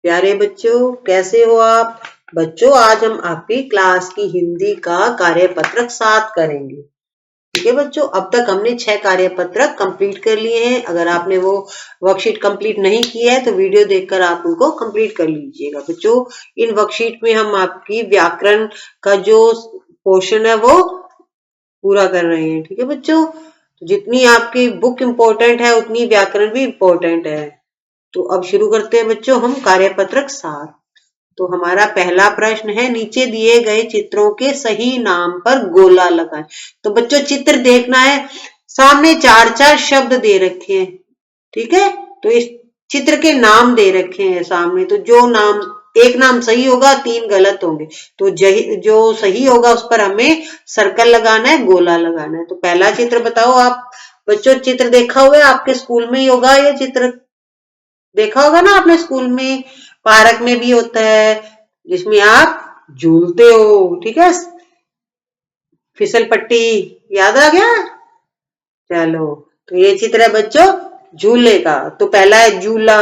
प्यारे बच्चों, कैसे हो आप? बच्चों, आज हम आपकी क्लास की हिंदी का कार्यपत्रक 7 करेंगे। ठीक है बच्चों, अब तक हमने 6 कार्यपत्रक कंप्लीट कर लिए हैं। अगर आपने वो वर्कशीट कंप्लीट नहीं की है तो वीडियो देखकर आप उनको कंप्लीट कर लीजिएगा। बच्चों, इन वर्कशीट में हम आपकी व्याकरण का जो पोर्शन है वो पूरा कर रहे हैं। ठीक है बच्चों, तो जितनी आपकी बुक इम्पोर्टेंट है उतनी व्याकरण भी इम्पोर्टेंट है। तो अब शुरू करते हैं बच्चों हम कार्यपत्रक 7। तो हमारा पहला प्रश्न है, नीचे दिए गए चित्रों के सही नाम पर गोला लगाएं। तो बच्चों चित्र देखना है, सामने 4-4 शब्द दे रखे हैं। ठीक है, तो इस चित्र के नाम दे रखे हैं सामने, तो जो नाम एक नाम सही होगा 3 गलत होंगे। तो जो सही होगा उस पर हमें सर्कल लगाना है, गोला लगाना है। तो पहला चित्र बताओ आप बच्चों, चित्र देखा हुआ है आपके स्कूल में ही होगा, ये चित्र देखा होगा ना आपने स्कूल में, पार्क में भी होता है जिसमें आप झूलते हो। ठीक है, फिसल पट्टी याद आ गया? चलो, तो ये चित्र है बच्चों झूले का। तो पहला है झूला,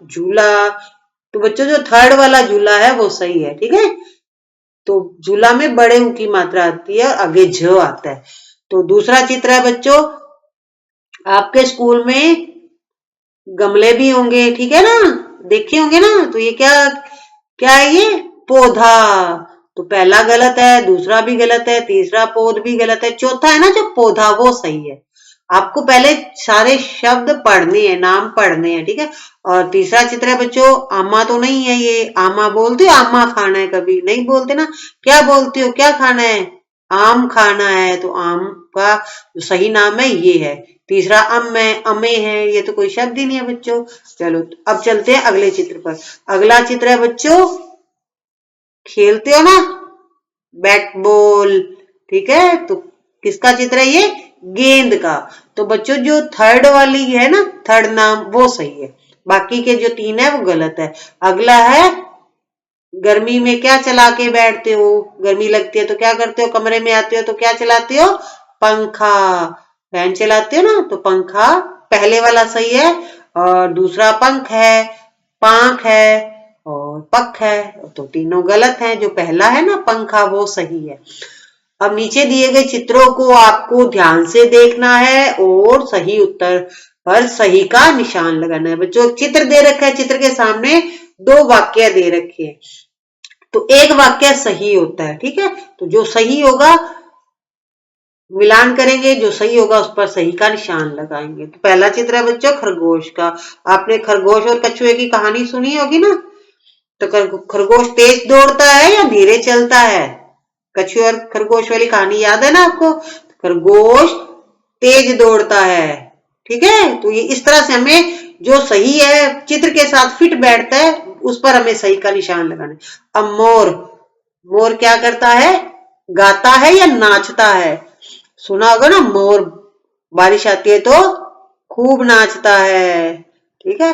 झूला। तो बच्चों जो थर्ड वाला झूला है वो सही है। ठीक है, तो झूला में बड़े ऊ की मात्रा आती है, आगे झ आता है। तो दूसरा चित्र है बच्चों, आपके स्कूल में गमले भी होंगे, ठीक है ना, देखे होंगे ना। तो ये क्या क्या है? ये पौधा। तो पहला गलत है, दूसरा भी गलत है, तीसरा पौध भी गलत है, चौथा है ना जो पौधा वो सही है। आपको पहले सारे शब्द पढ़ने हैं, नाम पढ़ने हैं। ठीक है, और तीसरा चित्र है बच्चों, आमा तो नहीं है ये। आमा बोलते हो? आमा खाना है कभी नहीं बोलते ना। क्या बोलते हो, क्या खाना है? आम खाना है। तो आम का जो सही नाम है ये है। तीसरा अम है, अमे है, ये तो कोई शब्द ही नहीं है बच्चों। चलो अब चलते हैं अगले चित्र पर। अगला चित्र है बच्चों, खेलते हो ना बैट बॉल। ठीक है, तो किसका चित्र है ये? गेंद का। तो बच्चों जो थर्ड वाली है ना, थर्ड नाम वो सही है, बाकी के जो 3 है वो गलत है। अगला है, गर्मी में क्या चला के बैठते हो? गर्मी लगती है तो क्या करते हो? कमरे में आते हो तो क्या चलाते हो? पंखा। फैन चलाते हो ना, तो पंखा पहले वाला सही है, और दूसरा पंख है, पांख है और पख है। तो तीनों गलत हैं, जो पहला है ना पंखा वो सही है। अब नीचे दिए गए चित्रों को आपको ध्यान से देखना है और सही उत्तर पर सही का निशान लगाना है। बच्चों चित्र दे रखा है, चित्र के सामने 2 वाक्य दे रखे हैं, तो एक वाक्य सही होता है। ठीक है, तो जो सही होगा मिलान करेंगे, जो सही होगा उस पर सही का निशान लगाएंगे। तो पहला चित्र है बच्चों खरगोश का। आपने खरगोश और कछुए की कहानी सुनी होगी ना। तो खरगोश तेज दौड़ता है या धीरे चलता है? कछुए और खरगोश वाली कहानी याद है ना आपको? खरगोश तेज दौड़ता है। ठीक है, तो ये इस तरह से हमें जो सही है चित्र के साथ फिट बैठता है उस पर हमें सही का निशान लगाना है। अब मोर, मोर क्या करता है? गाता है या नाचता है? सुना होगा ना, मोर बारिश आती है तो खूब नाचता है। ठीक है,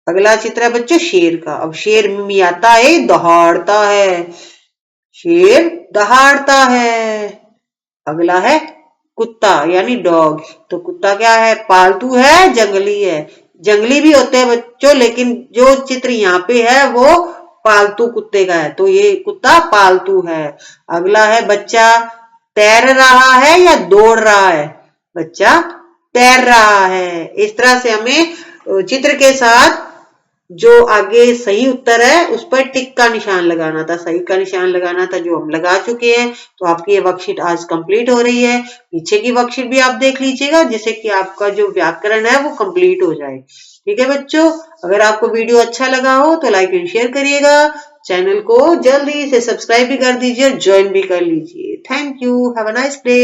अगला चित्र है बच्चों शेर का। अब शेर मिमियाता है, दहाड़ता है, शेर दहाड़ता है। अगला है कुत्ता यानी डॉग। तो कुत्ता क्या है? पालतू है, जंगली है। जंगली भी होते हैं बच्चों, लेकिन जो चित्र यहाँ पे है वो पालतू कुत्ते का है, तो ये कुत्ता पालतू है। अगला है बच्चा तैर रहा है या दौड़ रहा है? बच्चा तैर रहा है। इस तरह से हमें चित्र के साथ जो आगे सही उत्तर है उस पर टिक का निशान लगाना था, सही का निशान लगाना था, जो हम लगा चुके हैं। तो आपकी ये वर्कशीट आज कंप्लीट हो रही है। पीछे की वर्कशीट भी आप देख लीजिएगा, जिससे कि आपका जो व्याकरण है वो कंप्लीट हो जाए। ठीक है बच्चों, अगर आपको वीडियो अच्छा लगा हो तो लाइक एंड शेयर करिएगा, चैनल को जल्दी से सब्सक्राइब भी कर दीजिए, ज्वाइन भी कर लीजिए। Thank you, have a nice day.